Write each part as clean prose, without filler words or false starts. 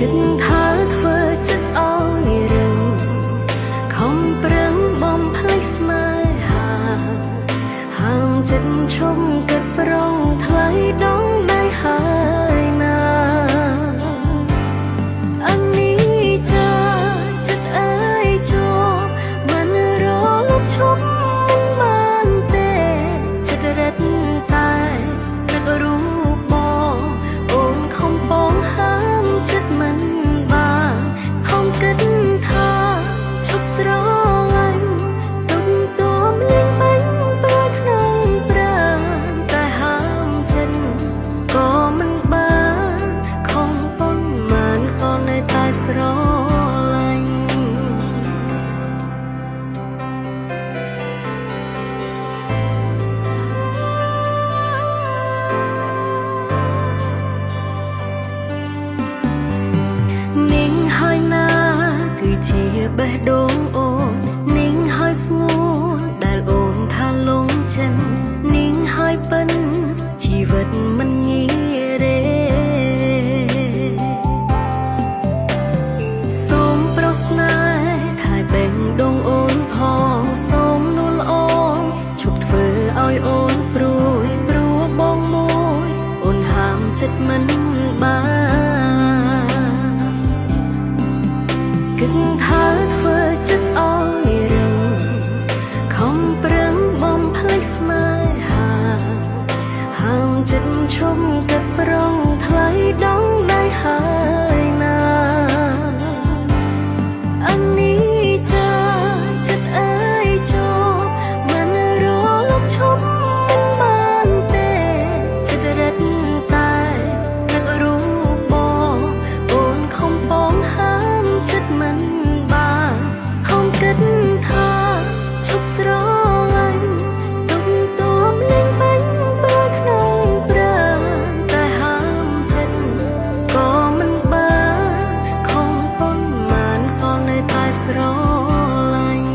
គិតថាធ្វើចិត្តឲ្យរឹងខំប្រឹងបំភ្លេចស្នេហាហាមចិត្តឈុំគិតប្រងថ្លៃដងដៃហើយណាអនីចាចិត្តអើយជួមិនរលប់ឈប់បានទេចិត្តរត់តែនឹករូបបងអូនខំបងហាមចិត្តមិនបានខំគិតថាឈប់ស្រឡាញ់ទុំទួមលៀងបាញ់ប្រយក្នុងប្រាណតែហាមចិត្តក៏មិនបានខំប៉ុន្មានក៏នៅតែស្រឡាញ់នាងហើយណាគឺជាបេះដូងអូននាងហើយស្ងួនដែលអូនថាលងចិត្តនាងហើយពិនជីវិតមិនងាយទេសូមប្រស្នេហ៍ថែបេងដងអូនផងសូមនួលអូនជប់ធ្វើឲ្យអូនព្រួយព្រោះបងមួយអូនហាមចិត្តមិនបានគិតថាធ្វើចិត្តឲ្យរឹងខំប្រឹងបំភ្លេចស្នេហាហាមចិត្តឈុំគិតប្រងថ្លៃដងដៃហើយណាអនីចាចិត្តអើយជួមិនរលប់ឈប់មិនបានទេចិត្តរត់តែនឹករូបបងអូនខំបងហាមចិត្តមិនបានខំគិតថាឈប់ស្រឡាញ់ទុំទួមលៀងបាញ់ប្រយក្នុងប្រាណតែហាមចិត្តក៏មិនបានខំប៉ុន្មានក៏នៅតែស្រឡាញ់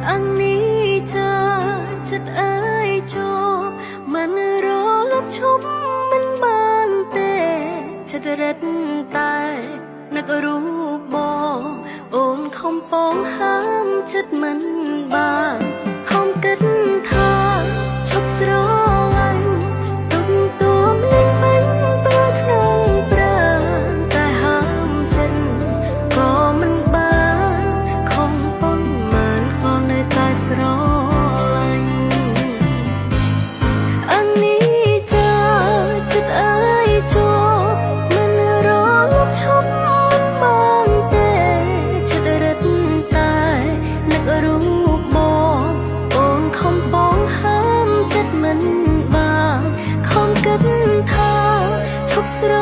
អនីចាចិត្តអើយជួមិនរលប់ឈប់មិនបានទេចិត្តរត់តែនឹករូបបងអូនខំបងហាមចិត្តមិនបានខំគិតថាឈប់ស្រឡាញ់ទុំទួមលៀងបាញ់ប្រយក្នុងប្រាណតែហាមចិត្តក៏មិនបានខំប៉ុន្មានក៏នៅតែស្រឡាញ់អនីចាចិត្តអើយជួមិនរលប់ឈប់មិនបានទេចិត្តរត់តែនឹករូបបងអូនខំបងហាមចិត្តមិនបានខំគិតថាឈប់ស្រ